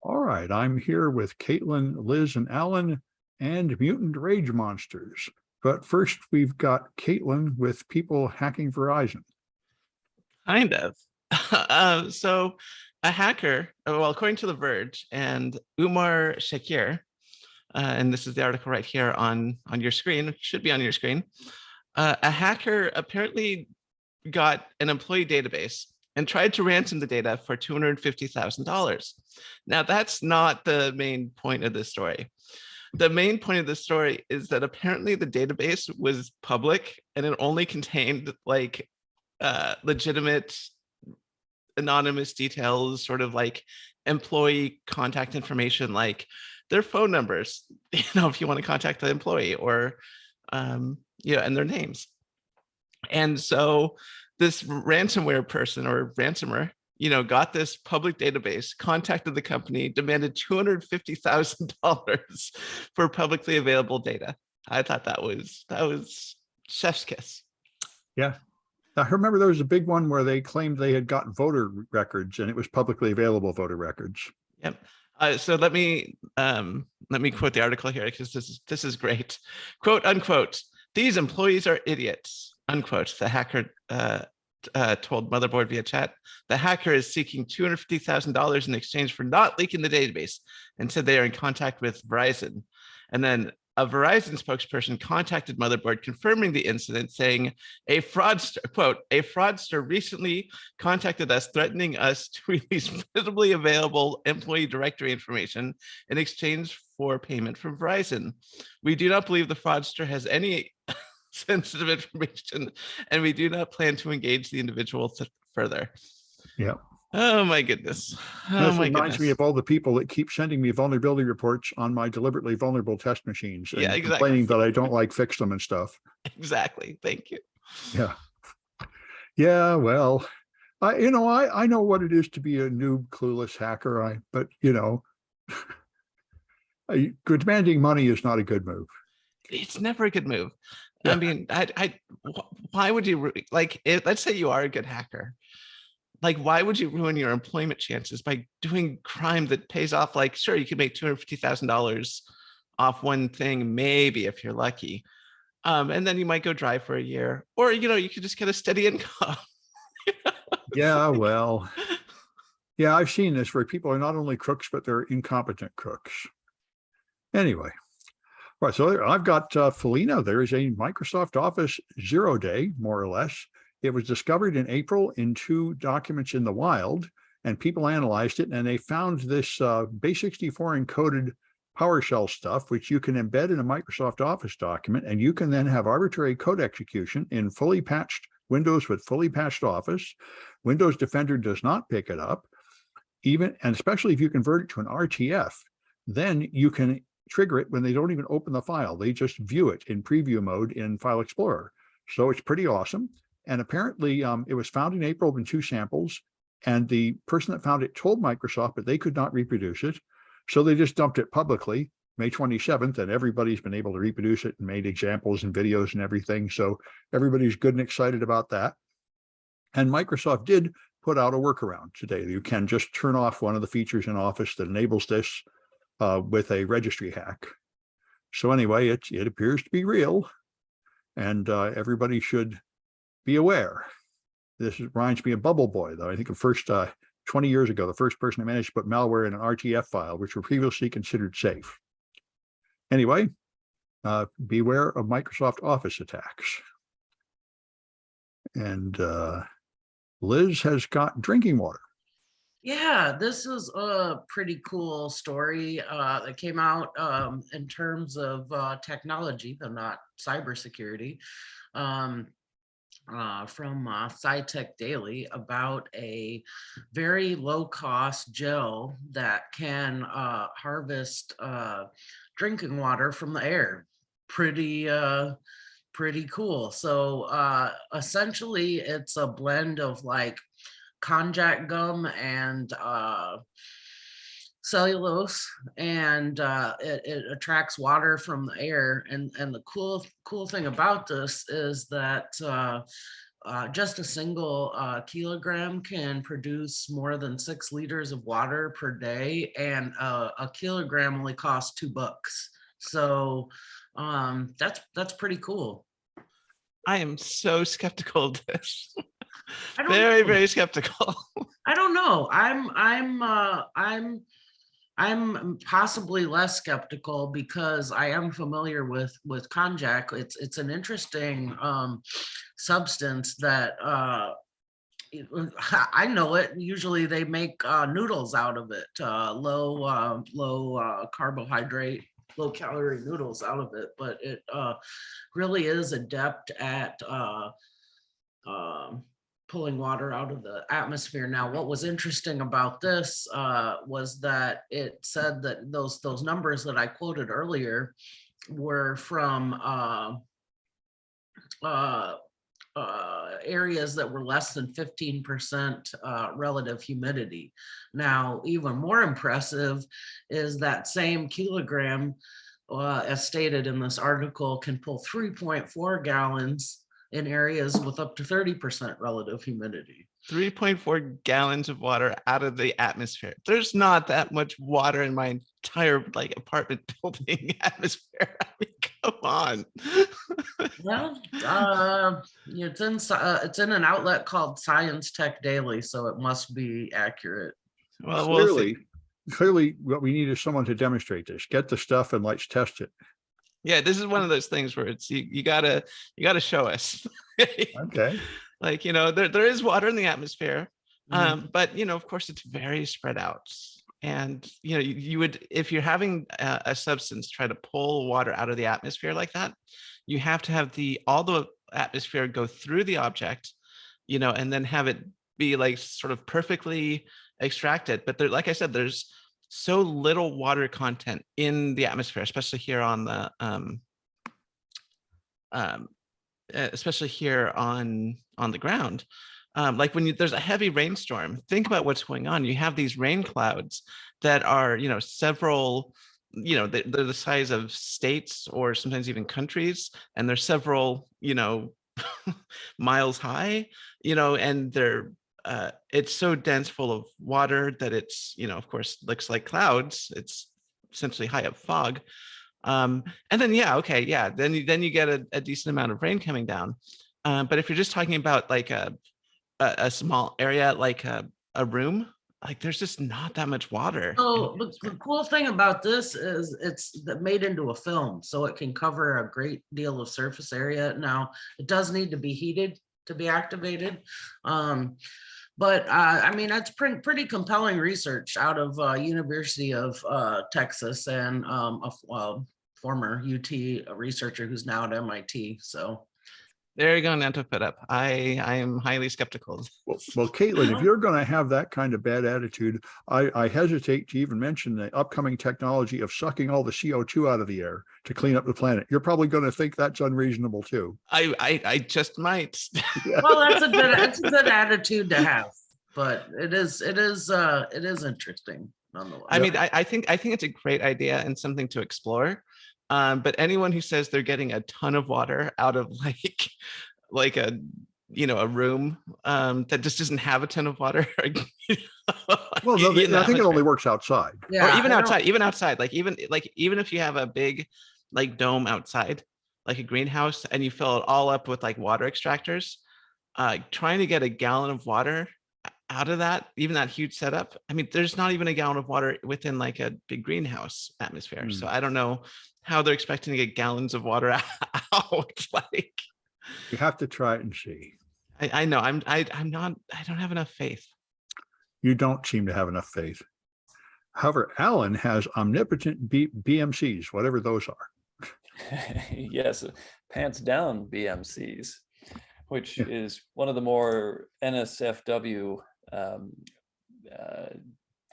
All right, I'm here with Kaitlyn, Liz, and Alan, and Mutant Rage Monsters. But first, we've got Kaitlyn with people hacking Verizon. Kind of. So a hacker, well, according to The Verge and Umar Shakir, and this is the article right here on your screen, it should be on your screen. A hacker apparently got an employee database and tried to ransom the data for $250,000. Now, that's not the main point of this story. The main point of the story is that apparently the database was public and it only contained like legitimate anonymous details, sort of like employee contact information, like their phone numbers, if you want to contact the employee, or and their names. And so this ransomware person or ransomer, got this public database, contacted the company, demanded $250,000 for publicly available data. I thought that was chef's kiss. Yeah. I remember there was a big one where they claimed they had got voter records and it was publicly available voter records. Yep. So let me quote the article here because this is great. Quote unquote, "These employees are idiots," unquote. The hacker told Motherboard via chat. The hacker is seeking $250,000 in exchange for not leaking the database and said they are in contact with Verizon. And then a Verizon spokesperson contacted Motherboard confirming the incident, saying a fraudster, quote, "A fraudster recently contacted us threatening us to release visibly available employee directory information in exchange for payment from Verizon. We do not believe the fraudster has any sensitive information, and we do not plan to engage the individual further." Yeah. Oh my goodness. This reminds me of all the people that keep sending me vulnerability reports on my deliberately vulnerable test machines and complaining that I don't like fix them and stuff. Exactly. Thank you. Yeah. Yeah. Well, I know what it is to be a noob, clueless hacker. But demanding money is not a good move. It's never a good move. Yeah. I mean, why would you let's say you are a good hacker. Like, why would you ruin your employment chances by doing crime that pays off? Like, sure, you could make $250,000 off one thing, maybe if you're lucky. And then you might go dry for a year, or, you could just get a steady income. Yeah, well, yeah, I've seen this where people are not only crooks, but they're incompetent crooks. Anyway, right. So I've got Felina. There is a Microsoft Office 0-day, more or less. It was discovered in April in 2 documents in the wild, and people analyzed it, and they found this base64 encoded PowerShell stuff, which you can embed in a Microsoft Office document, and you can then have arbitrary code execution in fully patched Windows with fully patched Office. Windows Defender does not pick it up, and especially if you convert it to an RTF, then you can trigger it when they don't even open the file. They just view it in preview mode in File Explorer. So it's pretty awesome. And apparently it was found in April in 2 samples, and the person that found it told Microsoft that they could not reproduce it. So they just dumped it publicly May 27th, and everybody's been able to reproduce it and made examples and videos and everything. So everybody's good and excited about that. And Microsoft did put out a workaround today. You can just turn off one of the features in Office that enables this with a registry hack. So anyway, it appears to be real, and everybody should be aware. This reminds me of Bubble Boy, though. I think the first 20 years ago, the first person who managed to put malware in an RTF file, which were previously considered safe. Anyway, beware of Microsoft Office attacks. And Liz has got drinking water. Yeah, this is a pretty cool story that came out in terms of technology, but not cybersecurity. From SciTech Daily about a very low-cost gel that can harvest drinking water from the air. Pretty cool. So essentially, it's a blend of like konjac gum and cellulose, and it attracts water from the air. And the cool thing about this is that just a single kilogram can produce more than 6 liters of water per day, and a kilogram only costs $2. So that's pretty cool. I am so skeptical of this. I don't Very, know. very skeptical. I don't know. I'm possibly less skeptical because I am familiar with konjac. It's an interesting substance that I know it. Usually they make noodles out of it, low carbohydrate, low calorie noodles out of it, but it really is adept at pulling water out of the atmosphere. Now, what was interesting about this was that it said that those numbers that I quoted earlier were from areas that were less than 15% relative humidity. Now, even more impressive is that same kilogram, as stated in this article, can pull 3.4 gallons in areas with up to 30% relative humidity. 3.4 gallons of water out of the atmosphere. There's not that much water in my entire like apartment building atmosphere. I mean, come on. Well, it's in an outlet called Science Tech Daily, so it must be accurate. Well, we'll see. Clearly, what we need is someone to demonstrate this. Get the stuff and let's test it. Yeah, this is one of those things where it's you gotta show us. Okay. Like, there is water in the atmosphere, but of course it's very spread out. And you would, if you're having a substance try to pull water out of the atmosphere like that, you have to have all the atmosphere go through the object, and then have it be like sort of perfectly extracted. But there, like I said, there's so little water content in the atmosphere, especially here on the especially here on the ground. Like when there's a heavy rainstorm, think about what's going on. You have these rain clouds that are, several, they're the size of states or sometimes even countries, and they're several, miles high, and they're it's so dense full of water that it's, of course, looks like clouds. It's essentially high up fog. And then, then you get a decent amount of rain coming down. But if you're just talking about like a small area, like a room, like there's just not that much water. So the cool thing about this is it's made into a film, so it can cover a great deal of surface area. Now, it does need to be heated to be activated. But I mean, that's pretty compelling research out of University of Texas and a former UT researcher who's now at MIT. So there you go, now to put up. I am highly skeptical. Well, Kaitlyn, if you're going to have that kind of bad attitude, I hesitate to even mention the upcoming technology of sucking all the CO2 out of the air to clean up the planet. You're probably going to think that's unreasonable too. I just might. Well, that's a good attitude to have, but it is interesting nonetheless. I mean, I think it's a great idea and something to explore. But anyone who says they're getting a ton of water out of like a room that just doesn't have a ton of water. Well, no, I think it only works outside. Yeah, or even outside, like even if you have a big like dome outside, like a greenhouse, and you fill it all up with like water extractors, trying to get a gallon of water out of that, even that huge setup. I mean, there's not even a gallon of water within like a big greenhouse atmosphere. So I don't know how they're expecting to get gallons of water out. Like, you have to try it and see. I know I don't have enough faith. You don't seem to have enough faith. However, Alan has omnipotent BMCs, whatever those are. Yes, pants down BMCs, which is one of the more NSFW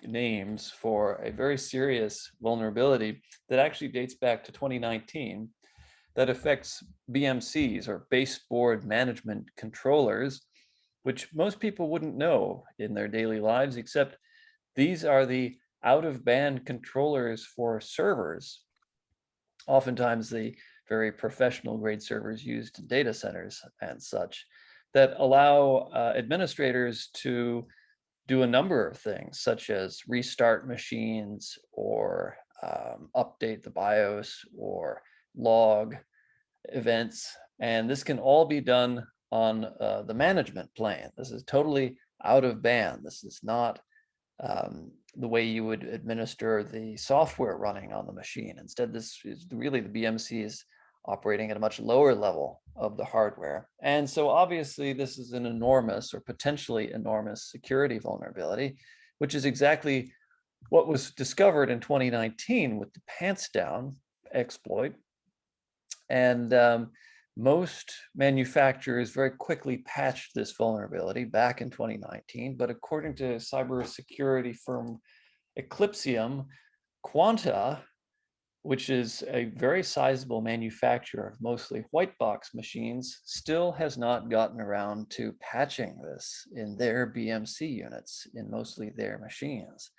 names for a very serious vulnerability that actually dates back to 2019 that affects BMCs, or baseboard management controllers, which most people wouldn't know in their daily lives, except these are the out-of-band controllers for servers, oftentimes the very professional grade servers used in data centers and such. that allow administrators to do a number of things, such as restart machines or update the BIOS or log events. And this can all be done on the management plane. This is totally out of band. This is not the way you would administer the software running on the machine. Instead, this is really the BMC is operating at a much lower level of the hardware. And so obviously this is an enormous or potentially enormous security vulnerability, which is exactly what was discovered in 2019 with the pants down exploit. And most manufacturers very quickly patched this vulnerability back in 2019, but according to cybersecurity firm Eclipsium, Quanta, which is a very sizable manufacturer of mostly white box machines, still has not gotten around to patching this in their BMC units, in mostly their machines.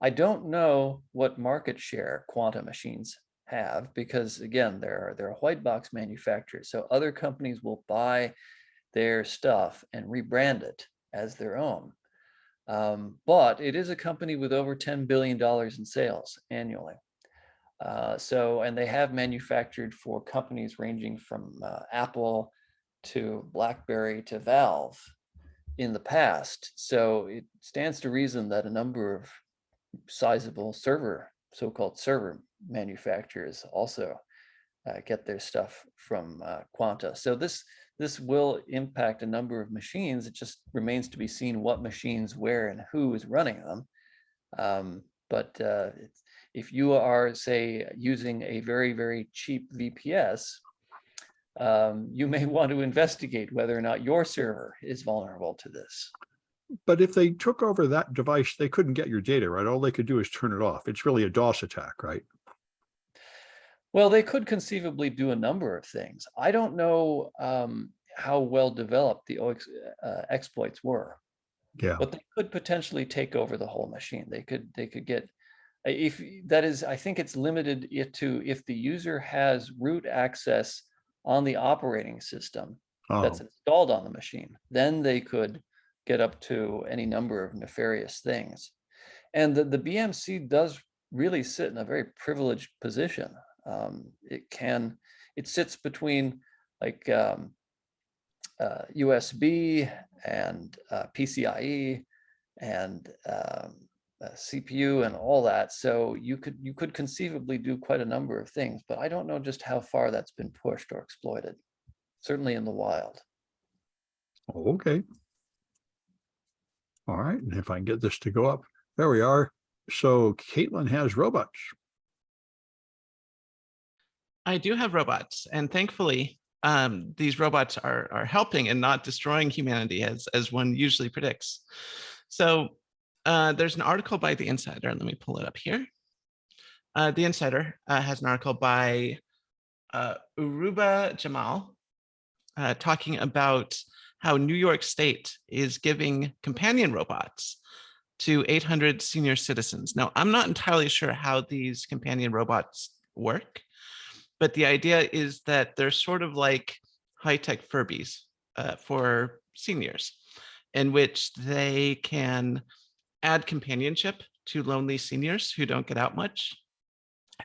I don't know what market share Quanta machines have, because again, they're a white box manufacturer, so other companies will buy their stuff and rebrand it as their own. But it is a company with over $10 billion in sales annually. And they have manufactured for companies ranging from Apple to BlackBerry to Valve in the past. So it stands to reason that a number of sizable so-called server manufacturers also get their stuff from Quanta. So this will impact a number of machines. It just remains to be seen what machines, where, and who is running them. If you are, say, using a very, very cheap VPS, you may want to investigate whether or not your server is vulnerable to this. But if they took over that device, they couldn't get your data, right? All they could do is turn it off. It's really a DOS attack, right? Well, they could conceivably do a number of things. I don't know how well developed the exploits were. Yeah. But they could potentially take over the whole machine. They could get, if that is, I think it's limited to if the user has root access on the operating system that's installed on the machine, then they could get up to any number of nefarious things. And the BMC does really sit in a very privileged position. It sits between like USB and PCIe and CPU and all that. So you could conceivably do quite a number of things, but I don't know just how far that's been pushed or exploited, certainly in the wild. Okay. All right, and if I can get this to go up, there we are. So Kaitlyn has robots. I do have robots, and thankfully, these robots are helping and not destroying humanity as one usually predicts. So there's an article by The Insider, and let me pull it up here. The Insider has an article by Uruba Jamal talking about how New York State is giving companion robots to 800 senior citizens. Now, I'm not entirely sure how these companion robots work, but the idea is that they're sort of like high-tech Furbies for seniors, in which they can add companionship to lonely seniors who don't get out much.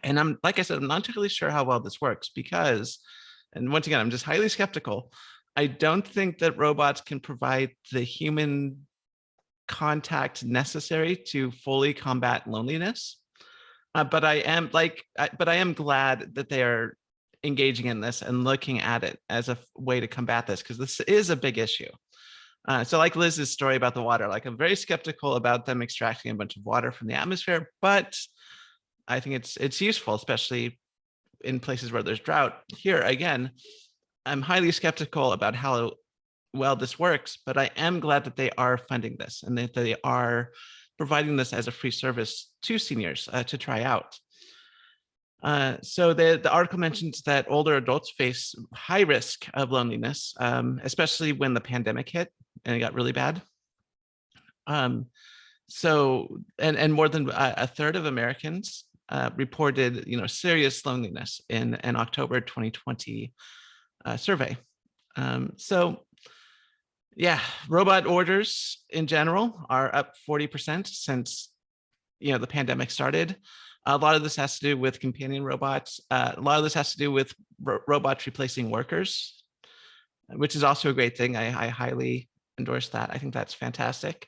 And like I said, I'm not entirely sure how well this works because, and once again, I'm just highly skeptical. I don't think that robots can provide the human contact necessary to fully combat loneliness. But I am glad that they are engaging in this and looking at it as a way to combat this, because this is a big issue. So like Liz's story about the water, like I'm very skeptical about them extracting a bunch of water from the atmosphere, but I think it's useful, especially in places where there's drought. Here, again, I'm highly skeptical about how well this works, but I am glad that they are funding this and that they are providing this as a free service to seniors to try out. So the article mentions that older adults face high risk of loneliness, especially when the pandemic hit and it got really bad. So more than a third of Americans reported, serious loneliness in an October 2020 survey. So Yeah, robot orders in general are up 40% since the pandemic started. A lot of this has to do with companion robots. A lot of this has to do with robots replacing workers, which is also a great thing. I highly endorse that. I think that's fantastic.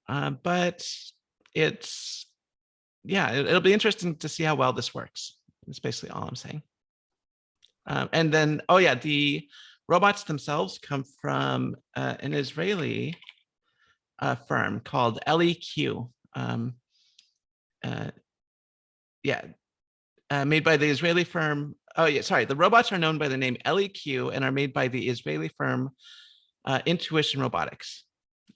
But it's, yeah, it'll be interesting to see how well this works. That's basically all I'm saying. And then, oh yeah, the robots themselves come from an Israeli firm called LEQ. Made by the Israeli firm. Oh yeah, sorry. The robots are known by the name LEQ and are made by the Israeli firm Intuition Robotics.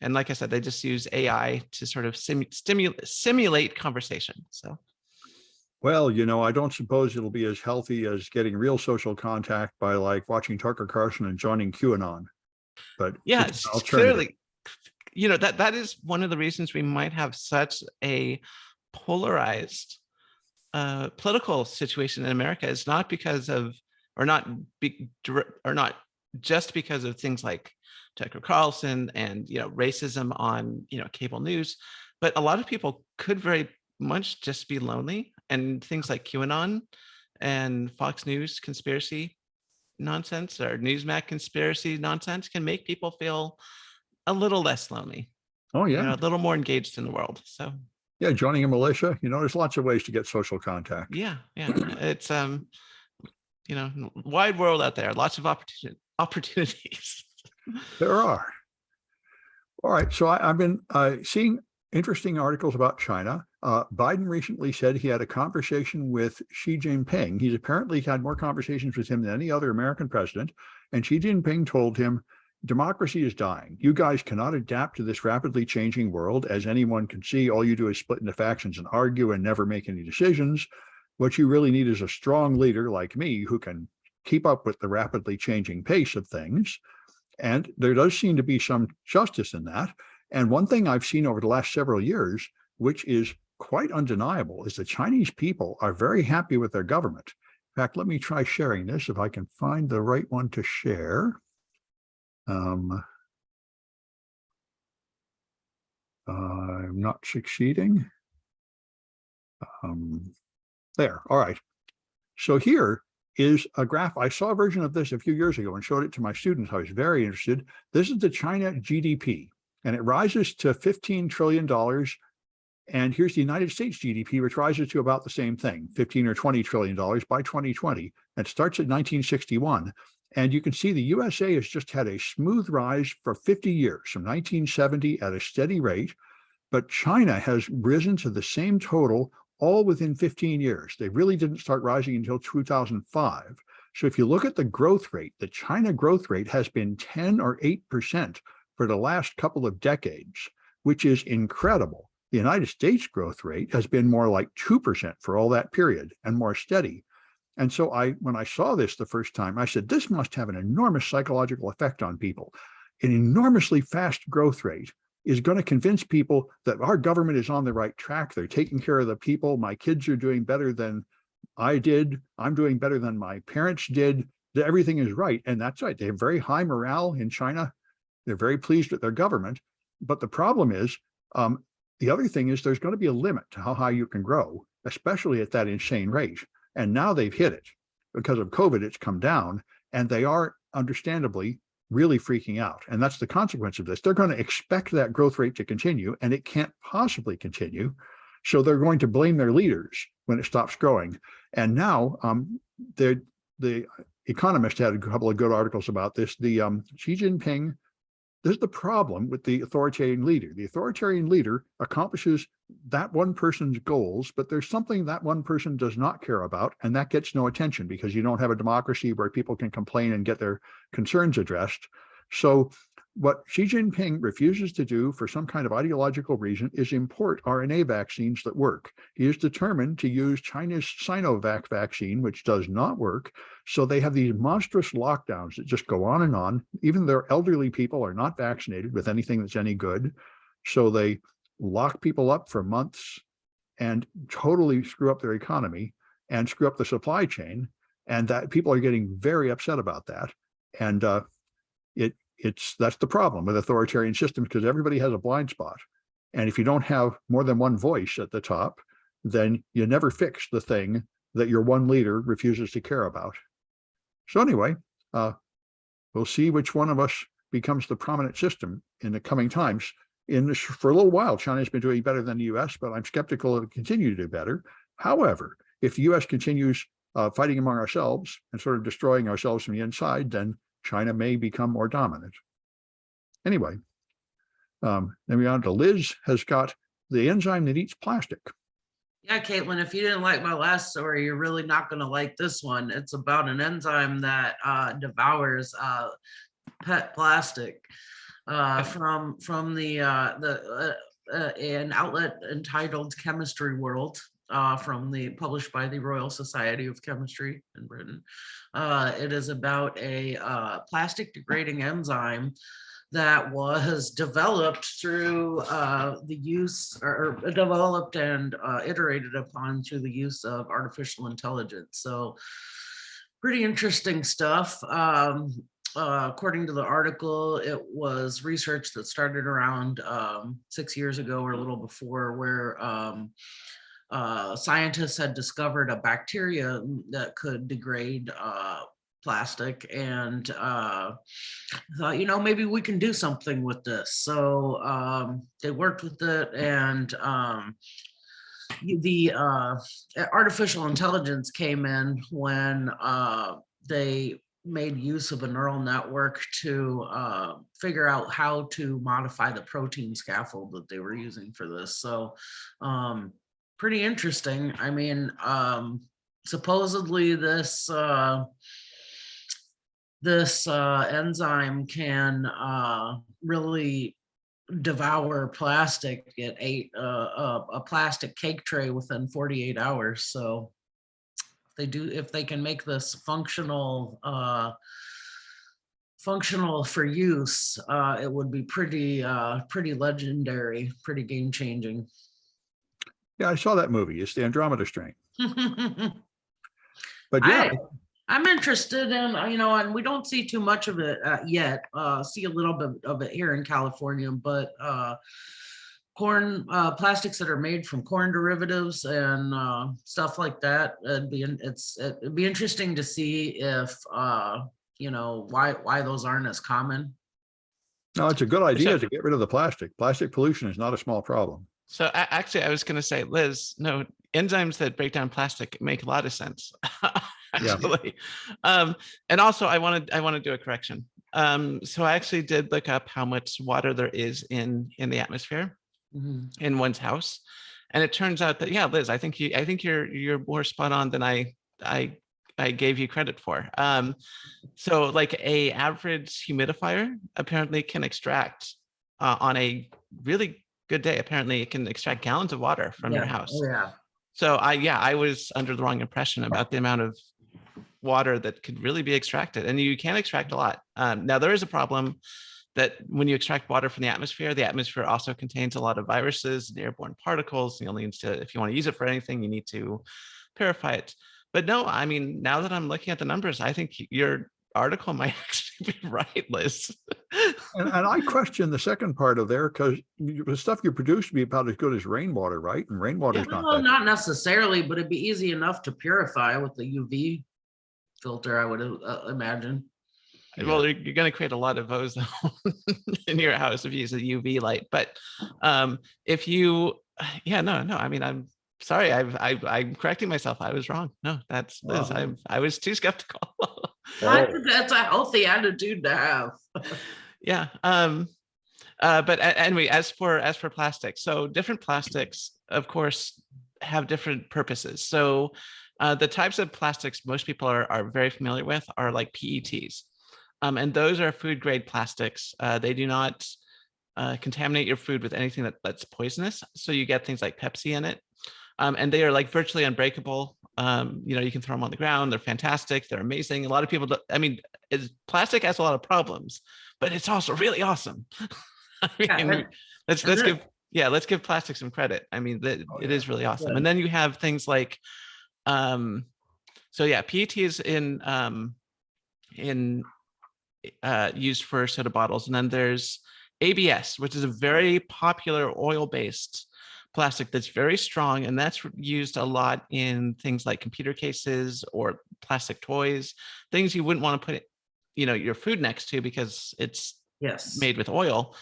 And like I said, they just use AI to sort of simulate conversation. So. Well, you know, I don't suppose it'll be as healthy as getting real social contact by like watching Tucker Carlson and joining QAnon. But yeah, it's an alternative. clearly, that is one of the reasons we might have such a polarized political situation in America. Is not because of, or not just because of things like Tucker Carlson and racism on cable news, but a lot of people could very much just be lonely, and things like QAnon and Fox News conspiracy nonsense or Newsmax conspiracy nonsense can make people feel a little less lonely. Oh yeah, a little more engaged in the world. So yeah, joining a militia, there's lots of ways to get social contact. yeah, it's wide world out there, lots of opportunities. There are. All right, so I've been seeing interesting articles about China. Biden recently said he had a conversation with Xi Jinping. He's apparently had more conversations with him than any other American president. And Xi Jinping told him, democracy is dying. You guys cannot adapt to this rapidly changing world. As anyone can see, all you do is split into factions and argue and never make any decisions. What you really need is a strong leader like me who can keep up with the rapidly changing pace of things. And there does seem to be some justice in that. And one thing I've seen over the last several years, which is quite undeniable, is the Chinese people are very happy with their government. In fact, let me try sharing this if I can find the right one to share. I'm not succeeding. There, all right. So here is a graph. I saw a version of this a few years ago and showed it to my students. I was very interested. This is the China GDP. And it rises to $15 trillion. And here's the United States GDP, which rises to about the same thing, $15 or $20 trillion by 2020. It starts at 1961. And you can see the USA has just had a smooth rise for 50 years, from 1970 at a steady rate. But China has risen to the same total all within 15 years. They really didn't start rising until 2005. So if you look at the growth rate, the China growth rate has been 10 or 8% for the last couple of decades, which is incredible. The United States growth rate has been more like 2% for all that period and more steady. And so when I saw this the first time, I said, this must have an enormous psychological effect on people. An enormously fast growth rate is going to convince people that our government is on the right track. They're taking care of the people. My kids are doing better than I did. I'm doing better than my parents did. Everything is right. And that's right. They have very high morale in China. They're very pleased with their government. But the problem is, the other thing is there's going to be a limit to how high you can grow, especially at that insane rate. And now they've hit it. Because of COVID, it's come down, and they are understandably really freaking out. And that's the consequence of this. They're going to expect that growth rate to continue, and it can't possibly continue. So they're going to blame their leaders when it stops growing. And now the Economist had a couple of good articles about this. The Xi Jinping, this is the problem with the authoritarian leader. The authoritarian leader accomplishes that one person's goals, but there's something that one person does not care about, and that gets no attention because you don't have a democracy where people can complain and get their concerns addressed. So what Xi Jinping refuses to do for some kind of ideological reason is import RNA vaccines that work. He is determined to use China's Sinovac vaccine, which does not work. So they have these monstrous lockdowns that just go on and on. Even their elderly people are not vaccinated with anything that's any good. So they lock people up for months and totally screw up their economy and screw up the supply chain. And that people are getting very upset about that. And that's the problem with authoritarian systems, because everybody has a blind spot. And if you don't have more than one voice at the top, then you never fix the thing that your one leader refuses to care about. So anyway, we'll see which one of us becomes the prominent system in the coming times. For a little while, China's been doing better than the US, but I'm skeptical it'll continue to do better. However, if the US continues fighting among ourselves and sort of destroying ourselves from the inside, then China may become more dominant. Anyway, then we on to Liz has got the enzyme that eats plastic. Yeah, Kaitlyn, if you didn't like my last story, you're really not going to like this one. It's about an enzyme that devours pet plastic from an outlet entitled Chemistry World, published by the Royal Society of Chemistry in Britain. It is about a plastic degrading enzyme that was developed through the use, or developed and iterated upon through the use of artificial intelligence. So pretty interesting stuff. According to the article, it was research that started around 6 years ago or a little before, where scientists had discovered a bacteria that could degrade plastic, and thought, maybe we can do something with this. So they worked with it, and the artificial intelligence came in when they made use of a neural network to figure out how to modify the protein scaffold that they were using for this. So pretty interesting. I mean, supposedly this enzyme can really devour plastic. It ate a plastic cake tray within 48 hours. So if they can make this functional for use, it would be pretty legendary, pretty game changing. Yeah, I saw that movie. It's the Andromeda Strain. But yeah. I'm interested in, and we don't see too much of it yet. See a little bit of it here in California, but corn plastics that are made from corn derivatives and stuff like that. It'd be interesting to see if why those aren't as common. No, it's a good idea to get rid of the plastic. Plastic pollution is not a small problem. So actually, I was going to say, Liz, no, enzymes that break down plastic make a lot of sense. Actually, and also I want to do a correction. So I actually did look up how much water there is in the atmosphere in one's house, and it turns out that, yeah, Liz, I think you're more spot on than I gave you credit for. So like a average humidifier apparently can extract on a really good day. Apparently, it can extract gallons of water from your house. Oh, yeah. So I was under the wrong impression about the amount of water that could really be extracted, and you can extract a lot. Now there is a problem that when you extract water from the atmosphere also contains a lot of viruses and airborne particles. You'll need to, if you want to use it for anything, you need to purify it. But no, I mean, now that I'm looking at the numbers, I think your article might actually be right, Liz. And I question the second part of there, because the stuff you produce to be about as good as rainwater, right? And rainwater is not necessarily, but it'd be easy enough to purify with the UV filter, I would imagine. Well, you're going to create a lot of ozone in your house if you use a UV light. But if you, I mean, I'm sorry, I'm correcting myself. I was wrong. No, that's Liz. I was too skeptical. I think that's a healthy attitude to have. Yeah. But anyway, as for plastic, so different plastics, of course, have different purposes. So the types of plastics most people are very familiar with are like PETs. And those are food grade plastics. They do not contaminate your food with anything that's poisonous. So you get things like Pepsi in it. And they are like virtually unbreakable. You can throw them on the ground. They're fantastic. They're amazing. A lot of people, plastic has a lot of problems, but it's also really awesome. Let's give plastic some credit. I mean, it is really awesome. Yeah. And then you have things like, PET is in used for soda bottles. And then there's ABS, which is a very popular oil-based plastic that's very strong, and that's used a lot in things like computer cases or plastic toys, things you wouldn't want to put, your food next to because it's Yes. made with oil.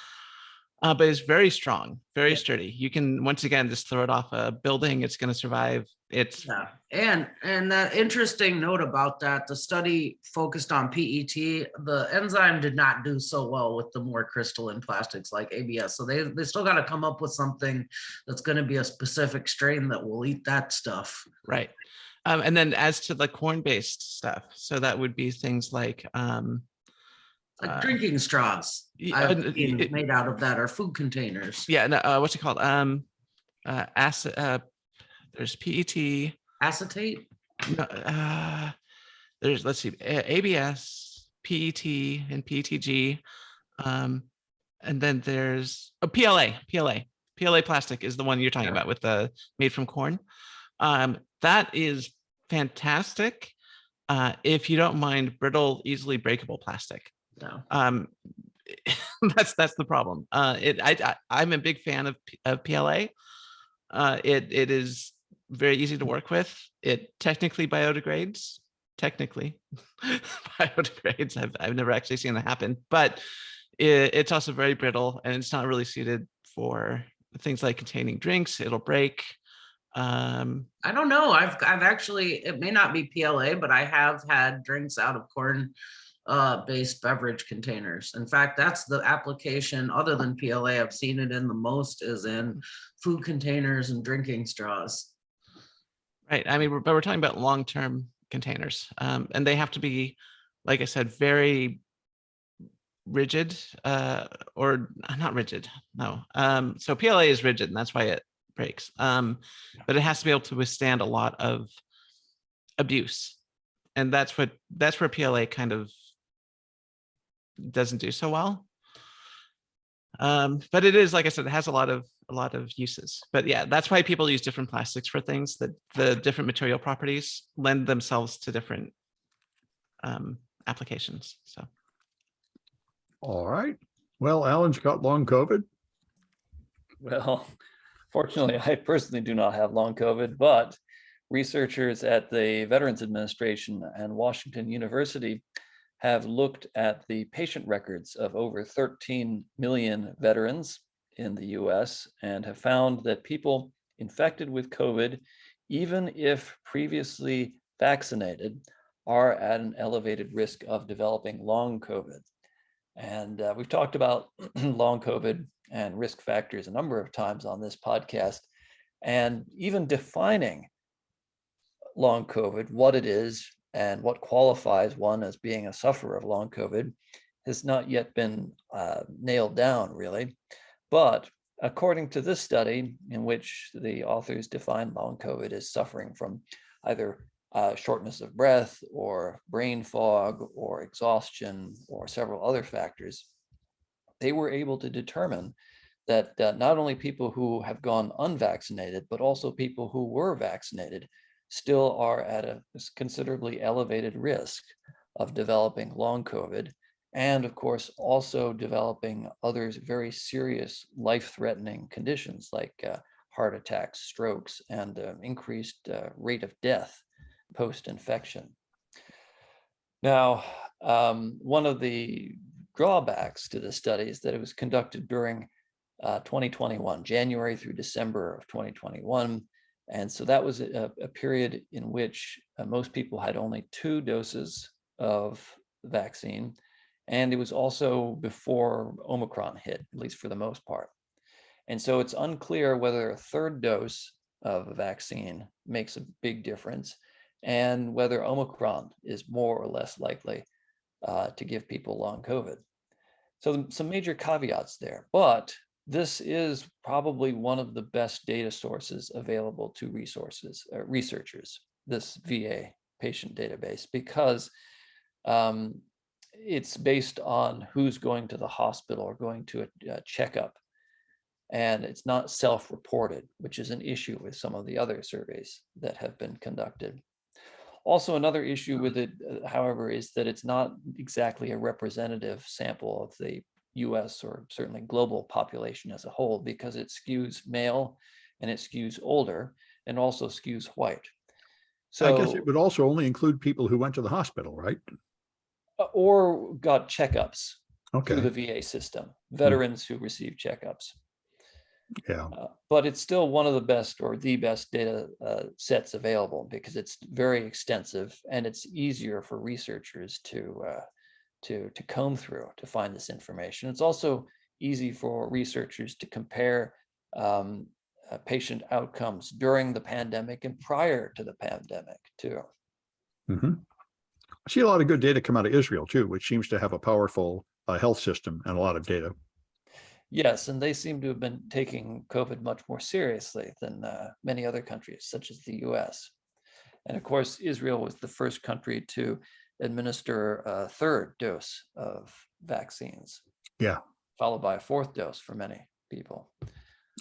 But it's very strong, very Yeah. sturdy. You can, once again, just throw it off a building. It's going to survive. It's Yeah, and that interesting note about that, the study focused on PET. The enzyme did not do so well with the more crystalline plastics like ABS. So they still got to come up with something that's going to be a specific strain that will eat that stuff. right. And then as to the corn-based stuff, so that would be things like Like drinking straws I've seen made out of that, or food containers. Yeah, no, what's it called? Acid. There's PET. Acetate. No, there's, let's see, ABS, PET, and PETG, and then there's PLA plastic is the one you're talking about with the made from corn. That is fantastic if you don't mind brittle, easily breakable plastic. No. That's the problem. I'm a big fan of PLA. It is very easy to work with. It technically biodegrades. Technically biodegrades. I've never actually seen that happen, but it's also very brittle, and it's not really suited for things like containing drinks. It'll break. I don't know. I've actually, it may not be PLA, but I have had drinks out of corn based beverage containers. In fact, that's the application other than PLA I've seen it in the most, is in food containers and drinking straws. Right. I mean, but we're talking about long-term containers, and they have to be, like I said, very rigid, or not rigid. No. So PLA is rigid, and that's why it breaks. But it has to be able to withstand a lot of abuse, and that's where PLA kind of doesn't do so well. But it is, like I said, it has a lot of uses. But yeah, that's why people use different plastics for things, that the different material properties lend themselves to different applications. So All right. Well, Alan's got long COVID. Well, fortunately, I personally do not have long COVID, but researchers at the Veterans Administration and Washington University have looked at the patient records of over 13 million veterans in the US and have found that people infected with COVID, even if previously vaccinated, are at an elevated risk of developing long COVID. And we've talked about long COVID and risk factors a number of times on this podcast, and even defining long COVID, what it is, and what qualifies one as being a sufferer of long COVID has not yet been nailed down, really. But according to this study, in which the authors define long COVID as suffering from either shortness of breath or brain fog or exhaustion or several other factors, they were able to determine that not only people who have gone unvaccinated, but also people who were vaccinated still are at a considerably elevated risk of developing long COVID, and of course also developing other very serious life-threatening conditions like heart attacks, strokes, and increased rate of death post-infection. Now, one of the drawbacks to the study is that it was conducted during 2021, January through December of 2021. And so that was a period in which most people had only 2 doses of vaccine. And it was also before Omicron hit, at least for the most part. And so it's unclear whether a 3rd dose of a vaccine makes a big difference, and whether Omicron is more or less likely to give people long COVID. So some major caveats there, but this is probably one of the best data sources available to researchers, this VA patient database, because it's based on who's going to the hospital or going to a checkup. And it's not self-reported, which is an issue with some of the other surveys that have been conducted. Also, another issue with it, however, is that it's not exactly a representative sample of the US or certainly global population as a whole, because it skews male and it skews older and also skews white. So I guess it would also only include people who went to the hospital, right? or got checkups Okay. through the VA system, veterans who receive checkups. Yeah. But it's still one of the best or the best data sets available, because it's very extensive and it's easier for researchers to comb through to find this information. It's also easy for researchers to compare patient outcomes during the pandemic and prior to the pandemic too. Mm-hmm. I see a lot of good data come out of Israel too, which seems to have a powerful health system and a lot of data. Yes, and they seem to have been taking COVID much more seriously than many other countries, such as the US. And of course, Israel was the first country to administer a third dose of vaccines. Yeah. Followed by a fourth dose for many people.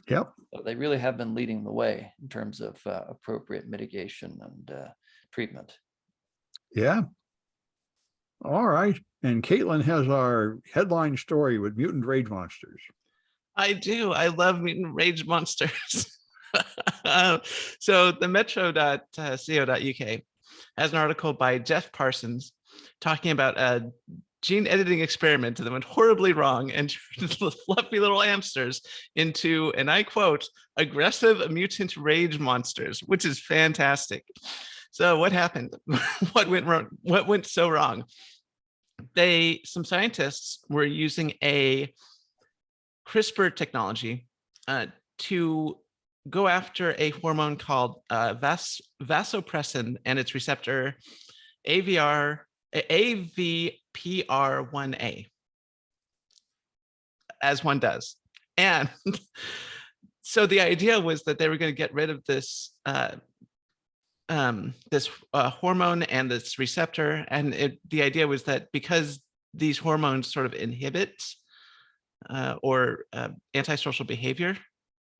Yep. So they really have been leading the way in terms of appropriate mitigation and treatment. Yeah. All right. And Kaitlyn has our headline story with mutant rage monsters. I do. I love mutant rage monsters. So the metro.co.uk has an article by Jeff Parsons talking about a gene editing experiment that went horribly wrong and turned fluffy little hamsters into, and I quote, aggressive mutant rage monsters, which is fantastic. So what happened? What went wrong? What went so wrong? Some scientists were using a CRISPR technology to go after a hormone called vasopressin and its receptor AVPR1A, as one does. And so the idea was that they were going to get rid of this hormone and this receptor. And the idea was that because these hormones sort of inhibit or antisocial behavior,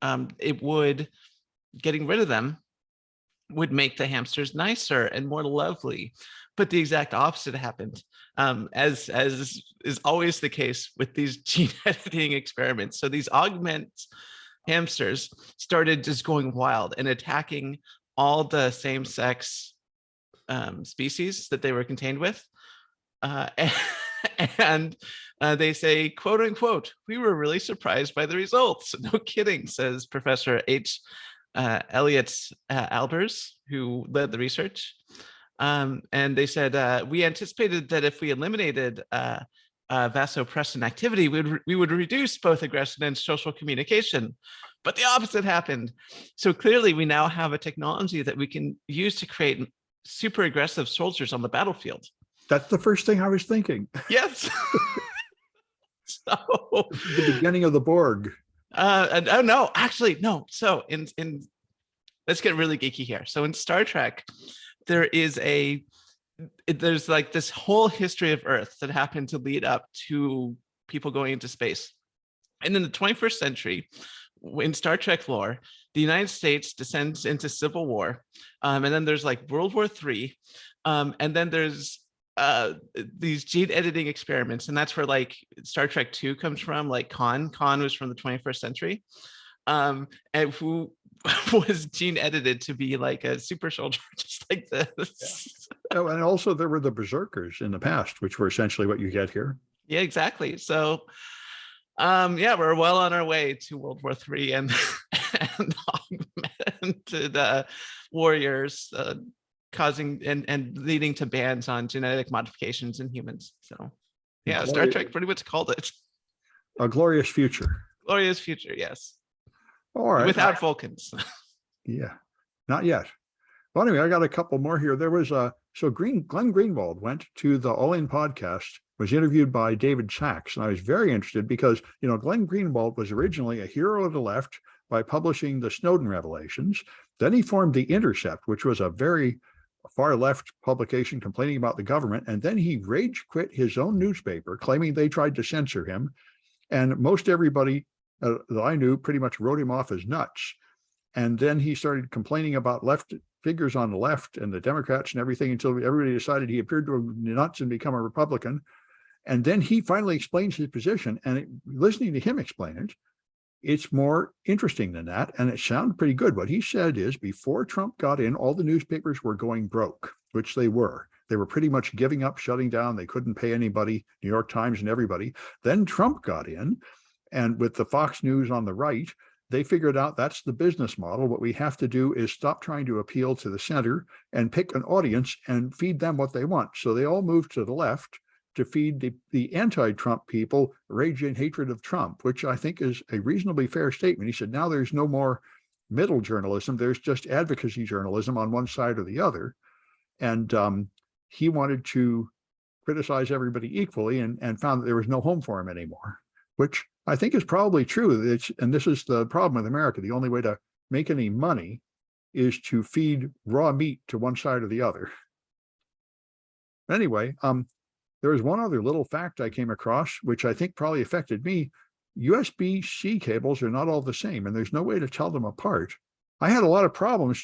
getting rid of them would make the hamsters nicer and more lovely. But the exact opposite happened, as is always the case with these gene editing experiments. So these augment hamsters started just going wild and attacking all the same-sex species that they were contained with. And they say, quote unquote, we were really surprised by the results. No kidding, says Professor H. Elliot Albers, who led the research. And they said, we anticipated that if we eliminated vasopressin activity, we would reduce both aggression and social communication. But the opposite happened. So clearly, we now have a technology that we can use to create super aggressive soldiers on the battlefield. That's the first thing I was thinking. Yes. So the beginning of the Borg. Oh no, actually no. So in let's get really geeky here. So in Star Trek, there's like this whole history of Earth that happened to lead up to people going into space. And in the 21st century, in Star Trek lore, the United States descends into civil war, and then there's like World War III, and then there's these gene editing experiments, and that's where like Star Trek 2 comes from. Like Khan was from the 21st century, and who was gene edited to be like a super soldier, just like this. Yeah. Oh, and also there were the berserkers in the past, which were essentially what you get here. Yeah, exactly. So yeah, we're well on our way to World War III and augmented warriors causing and leading to bans on genetic modifications in humans. So yeah, Star Trek pretty much called it a glorious future. Glorious future, yes. All right. Without Vulcans. Yeah, not yet. Well, anyway, I got a couple more here. There was Glenn Greenwald went to the All In podcast, was interviewed by David Sachs, and I was very interested because, Glenn Greenwald was originally a hero of the left by publishing the Snowden revelations. Then he formed The Intercept, which was a very far left publication complaining about the government. And then he rage quit his own newspaper, claiming they tried to censor him. And most everybody that I knew pretty much wrote him off as nuts. And then he started complaining about left figures on the left and the Democrats and everything until everybody decided he appeared to have nuts and become a Republican. And then he finally explains his position, and listening to him explain it, it's more interesting than that. And it sounded pretty good. What he said is before Trump got in, all the newspapers were going broke, which they were. They were pretty much giving up, shutting down. They couldn't pay anybody, New York Times and everybody. Then Trump got in, and with the Fox News on the right, they figured out that's the business model. What we have to do is stop trying to appeal to the center and pick an audience and feed them what they want. So they all moved to the left to feed the anti-Trump people rage and hatred of Trump, which I think is a reasonably fair statement. He said, now there's no more middle journalism. There's just advocacy journalism on one side or the other. And he wanted to criticize everybody equally and found that there was no home for him anymore, which I think is probably true. And this is the problem with America. The only way to make any money is to feed raw meat to one side or the other. Anyway, there was one other little fact I came across, which I think probably affected me. USB-C cables are not all the same, and there's no way to tell them apart. I had a lot of problems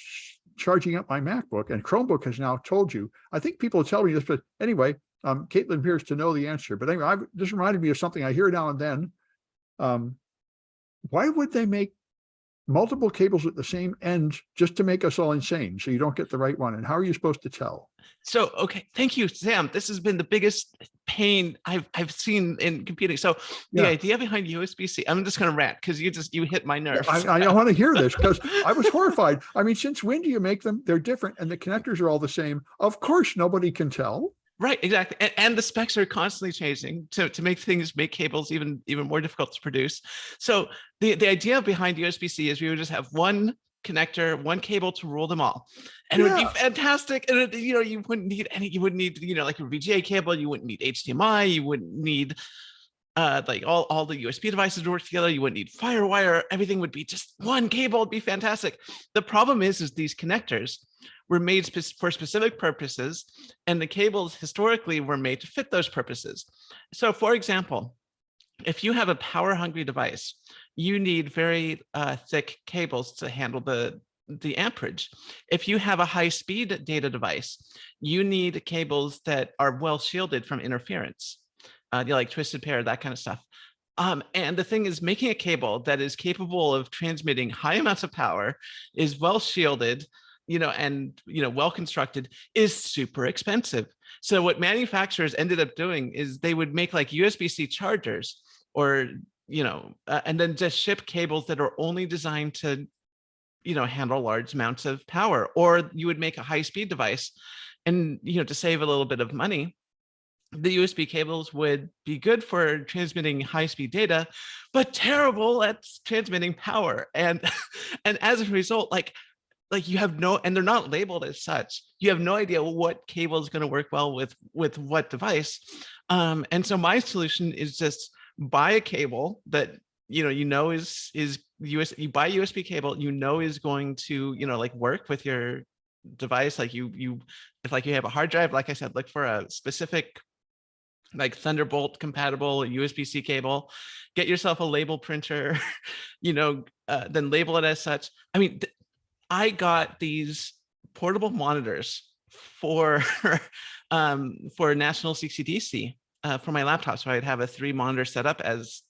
charging up my MacBook, and Chromebook has now told you. I think people tell me this, but anyway, Kaitlyn appears to know the answer. But anyway, this reminded me of something I hear now and then. Why would they make multiple cables at the same end just to make us all insane so you don't get the right one? And how are you supposed to tell? So, okay, thank you, Sam. This has been the biggest pain I've seen in computing. So the idea behind USB-C, I'm just going to rant because you hit my nerve. I want to hear this because I was horrified. I mean, since when do you make them? They're different and the connectors are all the same. Of course, nobody can tell. Right, exactly. And the specs are constantly changing to make cables even more difficult to produce. So the idea behind USB-C is we would just have one connector, one cable to rule them all. And it would be fantastic. And you wouldn't need like a VGA cable, you wouldn't need HDMI, you wouldn't need like all the USB devices to work together, you wouldn't need FireWire, everything would be just one cable, it'd be fantastic. The problem is these connectors were made for specific purposes, and the cables historically were made to fit those purposes. So for example, if you have a power-hungry device, you need very thick cables to handle the amperage. If you have a high-speed data device, you need cables that are well shielded from interference, like twisted pair, that kind of stuff. And the thing is, making a cable that is capable of transmitting high amounts of power, is well shielded, and well constructed, is super expensive. So what manufacturers ended up doing is they would make like USB-C chargers, or and then just ship cables that are only designed to handle large amounts of power. Or you would make a high-speed device, and to save a little bit of money, the USB cables would be good for transmitting high-speed data, but terrible at transmitting power. And as a result, like you have and they're not labeled as such. You have no idea what cable is going to work well with what device. And so my solution is just buy a cable that is US. You buy a USB cable is going to like work with your device. Like if you have a hard drive, like I said, look for a specific like Thunderbolt compatible USB-C cable. Get yourself a label printer, then label it as such. I mean, I got these portable monitors for National CCDC for my laptop, so I'd have a 3-monitor setup as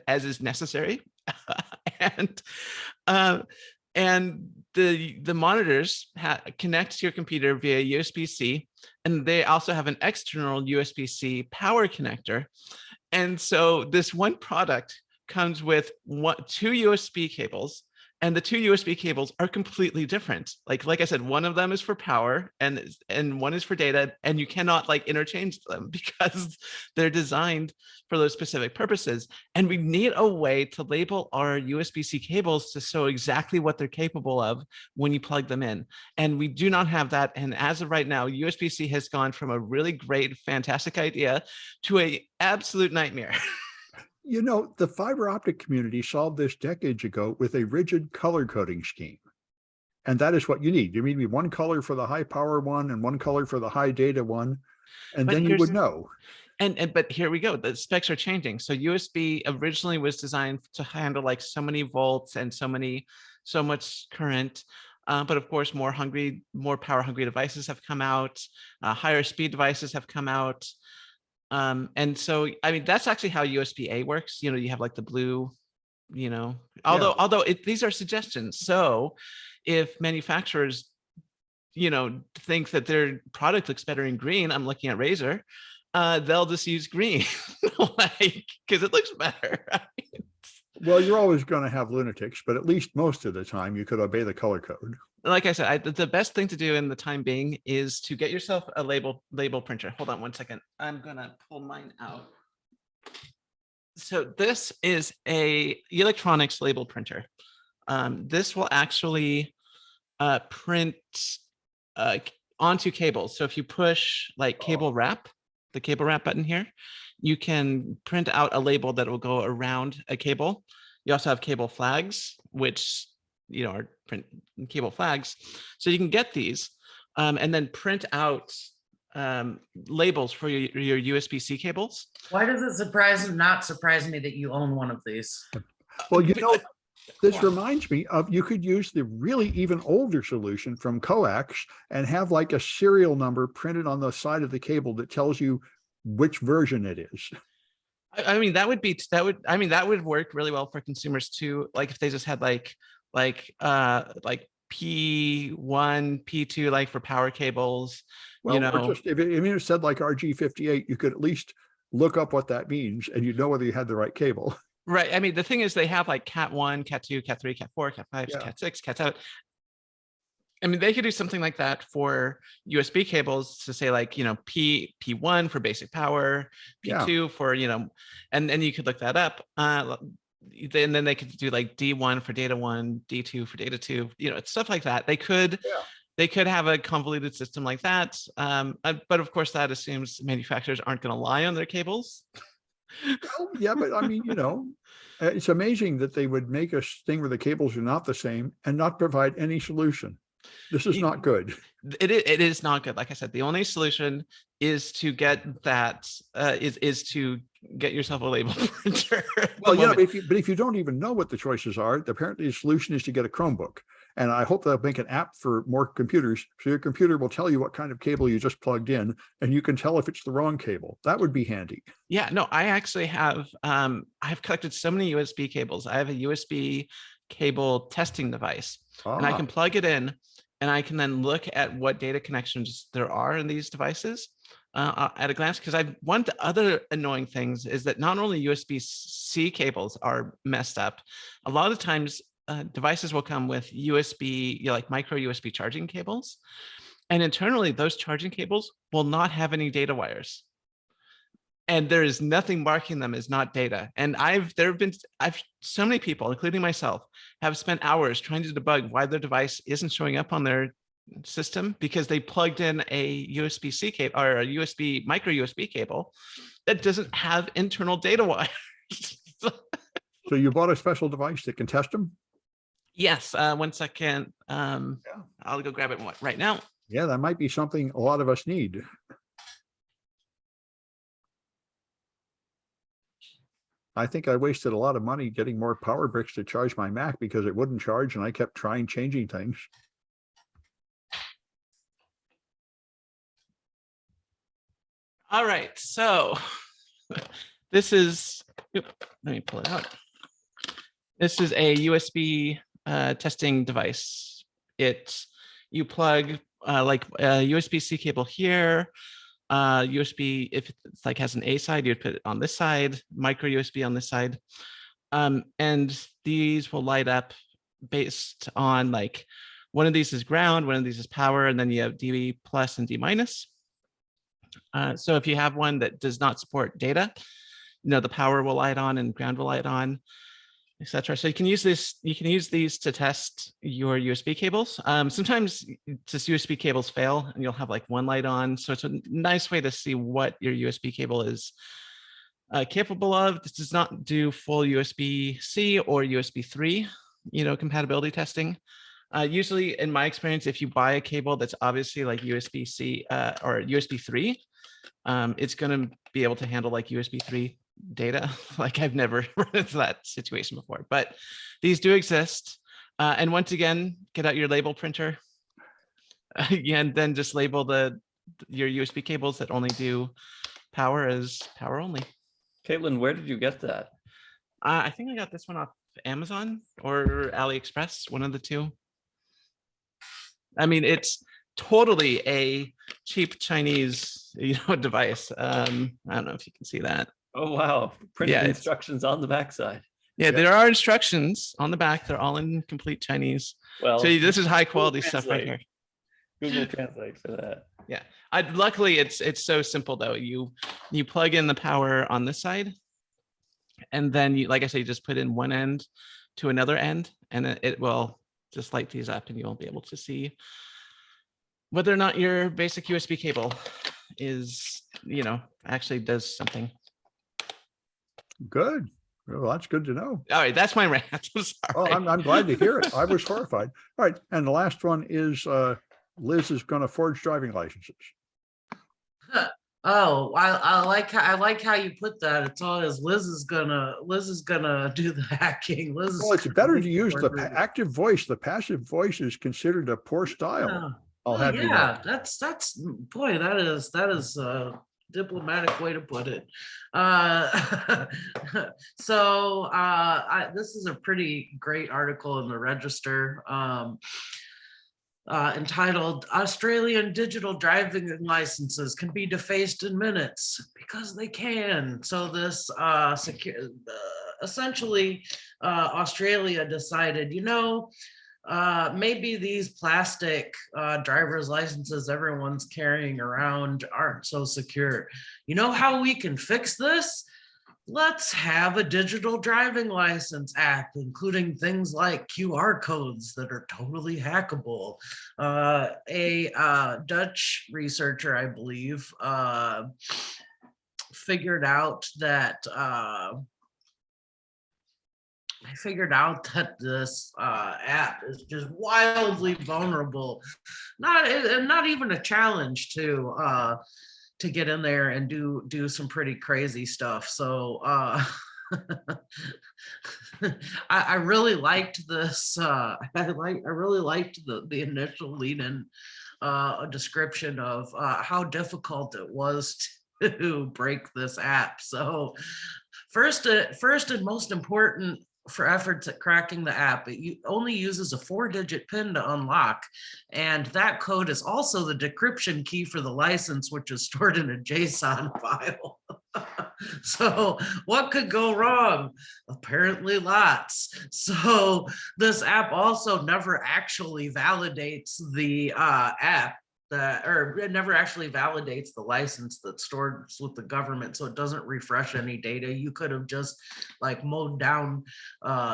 is necessary, and the monitors connect to your computer via USB-C, and they also have an external USB-C power connector. And so this one product comes with 2 USB cables, and the 2 USB cables are completely different. Like I said, one of them is for power and one is for data, and you cannot like interchange them because they're designed for those specific purposes. And we need a way to label our USB-C cables to show exactly what they're capable of when you plug them in. And we do not have that. And as of right now, USB-C has gone from a really great, fantastic idea to an absolute nightmare. The fiber optic community solved this decades ago with a rigid color coding scheme. And that is what you need. You need one color for the high power one and one color for the high data one. And then you would know. But here we go. The specs are changing. So USB originally was designed to handle like so many volts and so many so much current. But of course, more power hungry devices have come out. Higher speed devices have come out. And so, I mean, that's actually how USB-A works. You know, you have like the blue, you know, although these are suggestions. So if manufacturers, you know, think that their product looks better in green, I'm looking at Razer, they'll just use green, like, because it looks better. Well, you're always going to have lunatics, but at least most of the time you could obey the color code. Like I said, the best thing to do in the time being is to get yourself a label printer. Hold on one second. I'm gonna pull mine out. So this is a electronics label printer. This will actually print onto cables. So if you push like cable wrap, the cable wrap button here, you can print out a label that will go around a cable. You also have cable flags, which, you know, are print cable flags. So you can get these and then print out labels for your USB-C cables. Why does it not surprise me that you own one of these? Well, you know, this reminds me of, you could use the really even older solution from coax and have like a serial number printed on the side of the cable that tells you which version it is. I mean, that would work really well for consumers too. Like if they just had like P1, P2, like for power cables, Well, you know, or just if it said like RG58, you could at least look up what that means and you'd know whether you had the right cable. right. I mean, the thing is they have like Cat 1, Cat 2, Cat 3, Cat 4, Cat 5, Yeah. Cat 6, Cat 7. I mean, they could do something like that for USB cables to say like, you know, P1 for basic power, P2 for, you know, and you could look that up. Then they could do like D1 for data 1, D2 for data 2, you know, stuff like that. They could have a convoluted system like that. But of course, that assumes manufacturers aren't going to lie on their cables. Well, yeah, but I mean, you know, it's amazing that they would make a thing where the cables are not the same and not provide any solution. This is not good. It is not good. Like I said, the only solution is to get that is to get yourself a label printer. Well, yeah, but if you don't even know what the choices are, apparently the solution is to get a Chromebook. And I hope they'll make an app for more computers, so your computer will tell you what kind of cable you just plugged in, and you can tell if it's the wrong cable. That would be handy. Yeah, no, I actually have I've collected so many USB cables. I have a USB cable testing device, and I can plug it in, and I can then look at what data connections there are in these devices at a glance. Because one of the other annoying things is that not only USB-C cables are messed up, a lot of times devices will come with USB, you know, like micro USB charging cables. And internally, those charging cables will not have any data wires. And there is nothing marking them as not data. And so many people, including myself, have spent hours trying to debug why their device isn't showing up on their system because they plugged in a USB-C cable or a micro USB cable that doesn't have internal data wires. So you bought a special device that can test them? Yes, 1 second. I'll go grab it right now. Yeah, that might be something a lot of us need. I think I wasted a lot of money getting more power bricks to charge my Mac because it wouldn't charge and I kept changing things. All right, so this is, let me pull it out. This is a USB testing device. You plug like a USB-C cable here, USB, if it's like has an A side, you'd put it on this side, micro USB on this side. And these will light up based on like, one of these is ground, one of these is power, and then you have D plus and D minus. So if you have one that does not support data, you know, the power will light on and ground will light on, etc. So you can use these to test your USB cables. Sometimes just USB cables fail and you'll have like one light on. So it's a nice way to see what your USB cable is capable of. This does not do full USB-C or USB 3, you know, compatibility testing. Usually in my experience, if you buy a cable that's obviously like USB-C or USB 3, it's going to be able to handle like USB 3 data. Like I've never run into that situation before, but these do exist. And once again, get out your label printer. And then just label your USB cables that only do power as power only. Kaitlyn, where did you get that? I think I got this one off Amazon or AliExpress, one of the two. I mean, it's totally a cheap Chinese, device. I don't know if you can see that. Oh, wow. Printed Yeah, it's- instructions on the backside. Yeah, there are instructions on the back. They're all in complete Chinese. Well, So this is high quality Google stuff right here. Google Translate for that. Yeah, luckily it's so simple though. You plug in the power on this side, and then you, like I say, you just put in one end to another end, and it will just light these up, and you'll be able to see whether or not your basic USB cable is, actually does something. Good. Well, that's good to know. All right, that's my rant. I'm sorry. Oh, I'm glad to hear it. I was horrified. All right. And the last one is Liz is going to forge driving licenses. Oh, I like how you put that. It's always Liz is gonna do the hacking. Liz is Well, it's better to use the gonna- active voice. The passive voice is considered a poor style. Yeah. I'll have you know. Yeah, that's boy, that is a diplomatic way to put it. So this is a pretty great article in the Register. Entitled Australian Digital Driving Licenses Can Be Defaced in Minutes, because they can. So this essentially Australia decided, maybe these plastic driver's licenses everyone's carrying around aren't so secure. You know how we can fix this? Let's have a digital driving license app, including things like QR codes that are totally hackable. A Dutch researcher, I believe, figured out that this app is just wildly vulnerable. Not even a challenge to get in there and do some pretty crazy stuff. So I really liked this. I really liked the initial lead-in description of how difficult it was to break this app. So first and most important for efforts at cracking the app, it only uses a 4-digit PIN to unlock. And that code is also the decryption key for the license, which is stored in a JSON file. So what could go wrong? Apparently lots. So this app also never actually validates the it never actually validates the license that's stored with the government, so it doesn't refresh any data. You could have just mowed down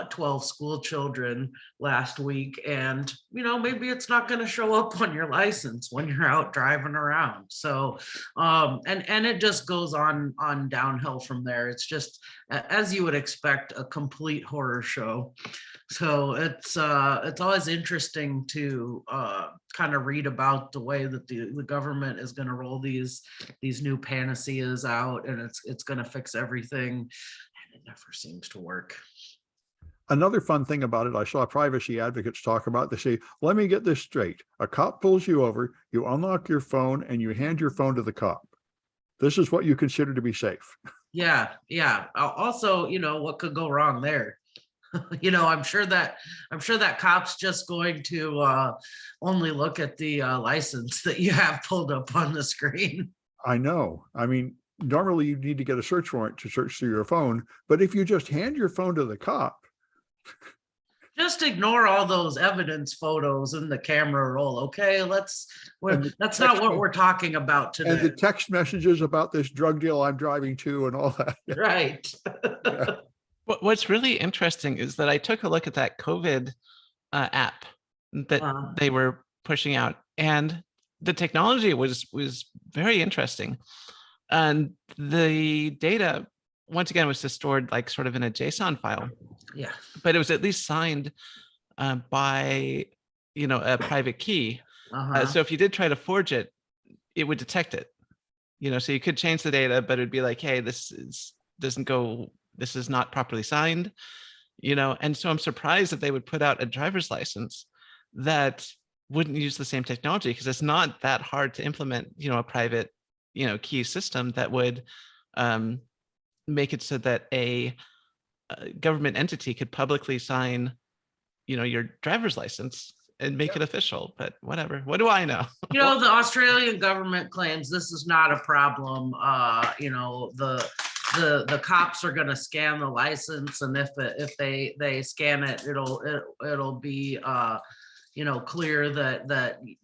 12 school children last week, and maybe it's not going to show up on your license when you're out driving around. So and it just goes on downhill from there. It's just, as you would expect, a complete horror show. So it's always interesting to kind of read about the way that the government is going to roll these new panaceas out, and it's going to fix everything, and it never seems to work. Another fun thing about it, I saw privacy advocates talk about, they say, let me get this straight. A cop pulls you over, you unlock your phone, and you hand your phone to the cop. This is what you consider to be safe. Yeah. Also, what could go wrong there? I'm sure that cop's just going to only look at the license that you have pulled up on the screen. I know. I mean, normally you need to get a search warrant to search through your phone, but if you just hand your phone to the cop. Just ignore all those evidence photos in the camera roll, okay? That's not what we're talking about today. And the text messages about this drug deal I'm driving to and all that. Right. Yeah. What's really interesting is that I took a look at that COVID app that they were pushing out, and the technology was very interesting. And the data, once again, was just stored sort of in a JSON file. Yeah. But it was at least signed by, a private key. So if you did try to forge it, it would detect it. So you could change the data, but it'd be like, hey, this is not properly signed. And so I'm surprised that they would put out a driver's license that wouldn't use the same technology, because it's not that hard to implement, a private, key system that would make it so that a government entity could publicly sign, your driver's license and make it official. But whatever, what do I know? The Australian government claims this is not a problem. The cops are going to scan the license, and if they scan it, it'll be clear that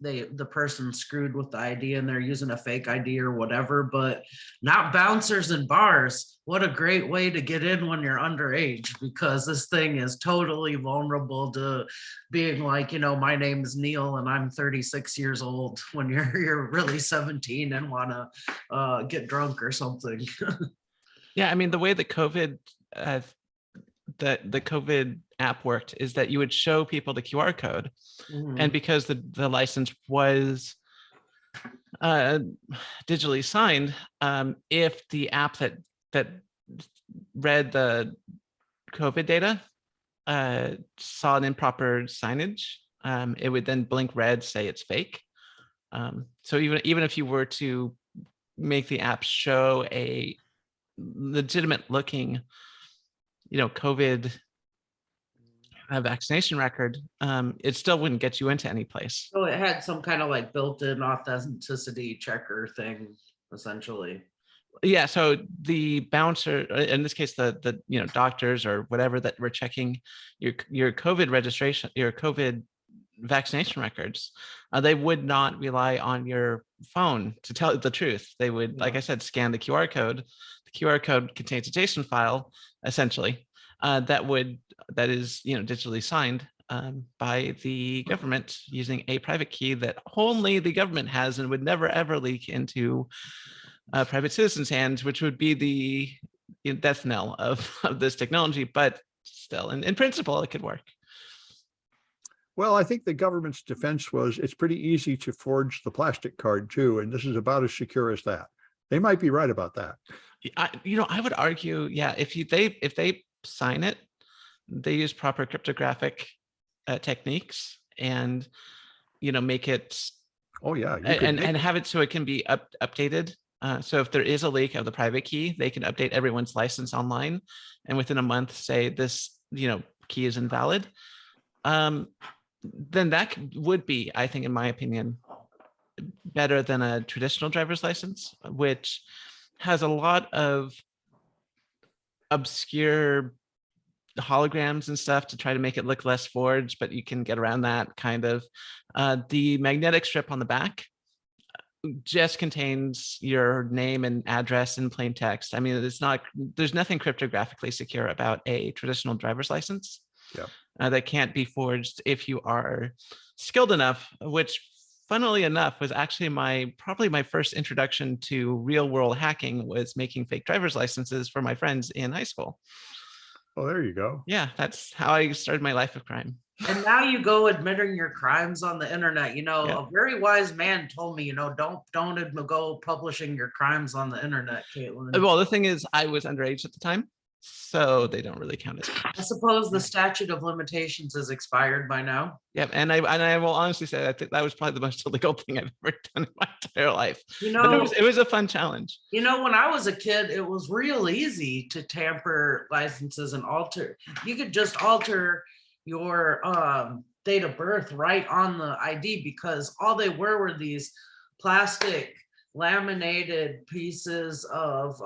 the person screwed with the ID and they're using a fake ID or whatever. But not bouncers and bars. What a great way to get in when you're underage, because this thing is totally vulnerable to being like, my name is Neil and I'm 36 years old, when you're really 17 and want to get drunk or something. Yeah, I mean, the way that COVID the COVID app worked is that you would show people the QR code, and because the license was digitally signed, if the app that read the COVID data saw an improper signage, it would then blink red, say it's fake. So even if you were to make the app show a legitimate looking, COVID vaccination record, it still wouldn't get you into any place. So it had some kind of like built-in authenticity checker thing, essentially. Yeah, so the bouncer, in this case, the doctors or whatever that were checking your COVID registration, your COVID vaccination records, they would not rely on your phone to tell the truth. They would, like I said, scan the QR code. The QR code contains a JSON file, essentially, that is digitally signed by the government using a private key that only the government has and would never ever leak into private citizens' hands, which would be the death knell of this technology. But still, in principle, it could work. Well, I think the government's defense was it's pretty easy to forge the plastic card too, and this is about as secure as that. They might be right about that. I would argue, yeah, if they sign it, they use proper cryptographic techniques and make it. Oh yeah, and have it so it can be updated. So if there is a leak of the private key, they can update everyone's license online, and within a month say this key is invalid. Then that would be, I think, in my opinion, better than a traditional driver's license, which has a lot of obscure holograms and stuff to try to make it look less forged, but you can get around that kind of. The magnetic strip on the back just contains your name and address in plain text. I mean, there's nothing cryptographically secure about a traditional driver's license. Yeah. That can't be forged if you are skilled enough, which funnily enough was actually probably my first introduction to real world hacking, was making fake driver's licenses for my friends in high school. Oh, there you go. Yeah, that's how I started my life of crime. And now you go admitting your crimes on the internet. A very wise man told me, don't go publishing your crimes on the internet, Kaitlyn. Well, the thing is, I was underage at the time, so they don't really count as crimes. I suppose the statute of limitations is expired by now. Yep, and I will honestly say I think that was probably the most illegal thing I've ever done in my entire life. But it was a fun challenge. When I was a kid, it was real easy to tamper licenses and alter. You could just alter your date of birth right on the ID, because all they were these plastic laminated pieces of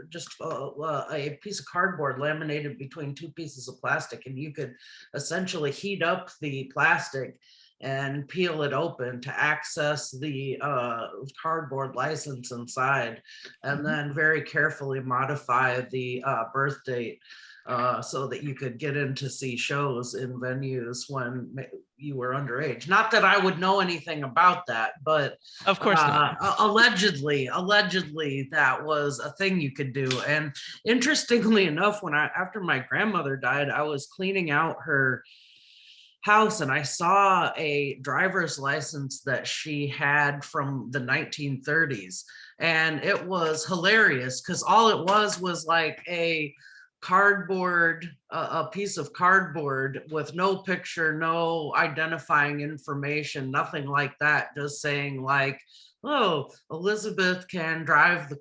just a piece of cardboard laminated between two pieces of plastic, and you could essentially heat up the plastic and peel it open to access the cardboard license inside, and then very carefully modify the birth date so that you could get in to see shows in venues when you were underage. Not that I would know anything about that, but of course not. Allegedly that was a thing you could do. And interestingly enough, after my grandmother died, I was cleaning out her house and I saw a driver's license that she had from the 1930s, and it was hilarious because all it was like a cardboard, a piece of cardboard with no picture, no identifying information, nothing like that, just saying like, oh, Elizabeth can drive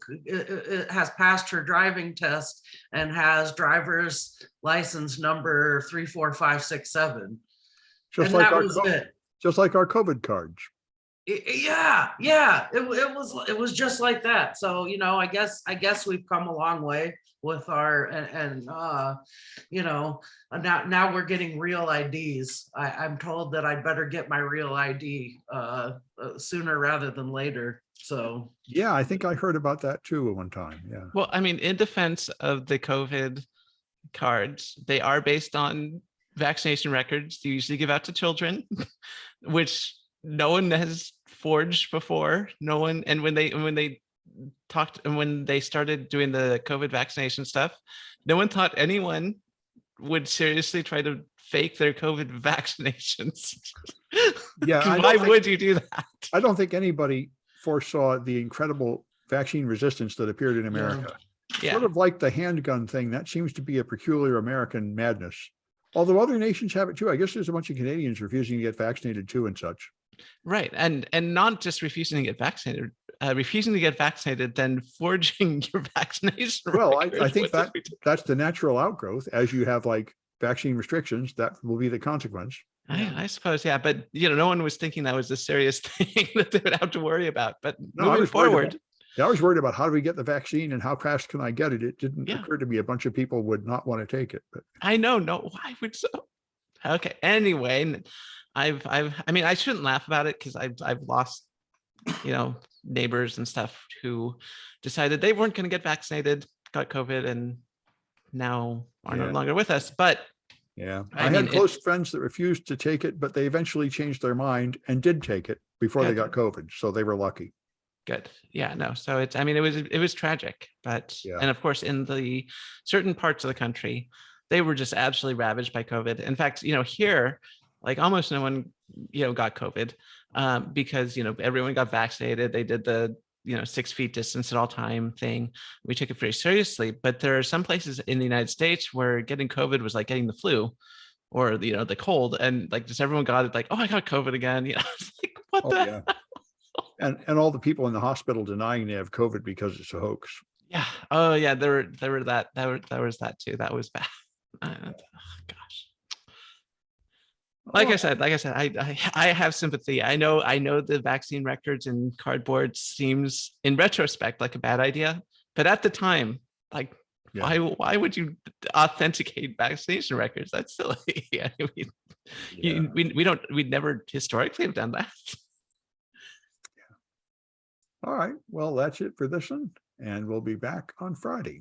has passed her driving test and has driver's license number 34567. Just And like that our was it. just like our COVID cards. Yeah, it was just like that. So, you know, I guess we've come a long way with our you know, now we're getting real IDs. I'm told that I'd better get my real ID sooner rather than later. So Yeah, I think I heard about that too at one time. Yeah. Well, I mean, in defense of the COVID cards, they are based on vaccination records you usually give out to children, which no one has forged before. No one, and when they talked and when they started doing the COVID vaccination stuff, no one thought anyone would seriously try to fake their COVID vaccinations. Yeah. 'Cause why would you do that? I don't think anybody foresaw the incredible vaccine resistance that appeared in America. Yeah. Sort of like the handgun thing, that seems to be a peculiar American madness. Although other nations have it too. I guess there's a bunch of Canadians refusing to get vaccinated too and such. Right. And not just refusing to get vaccinated, then forging your vaccination. Well, I record, think which that is ridiculous. that's the natural outgrowth. As you have like vaccine restrictions, that will be the consequence. I suppose, yeah, but you know, no one was thinking that was a serious thing that they would have to worry about. But No, I moving was worried about- forward, Yeah, I was worried about how do we get the vaccine and how fast can I get it? It didn't Yeah. occur to me a bunch of people would not want to take it. But I know, no, why would so? Okay, anyway, I mean, I shouldn't laugh about it because I've lost, you know, neighbors and stuff who decided they weren't going to get vaccinated, got COVID, and now are no Yeah. longer with us. But yeah, I I mean, had close friends that refused to take it, but they eventually changed their mind and did take it before they got COVID. So they were lucky. good, yeah, no. So it's, I mean, it was tragic, but Yeah. and of course, in the certain parts of the country, they were just absolutely ravaged by COVID. In fact, you know, here, like almost no one, you know, got COVID because, you know, everyone got vaccinated. They did the, you know, 6 feet distance at all time thing. We took it very seriously, but there are some places in the United States where getting COVID was like getting the flu or, you know, the cold, and like just everyone got it like, oh, I got COVID again. You know, it's like, what Oh, the yeah. And all the people in the hospital denying they have COVID because it's a hoax. Yeah. Oh, yeah. There was that too. That was bad. Gosh. Like I said, I have sympathy. I know the vaccine records and cardboard seems, in retrospect, like a bad idea, but at the time, like, Yeah. why would you authenticate vaccination records? That's silly. I mean, Yeah. we'd never historically have done that. All right. Well, that's it for this one. And we'll be back on Friday.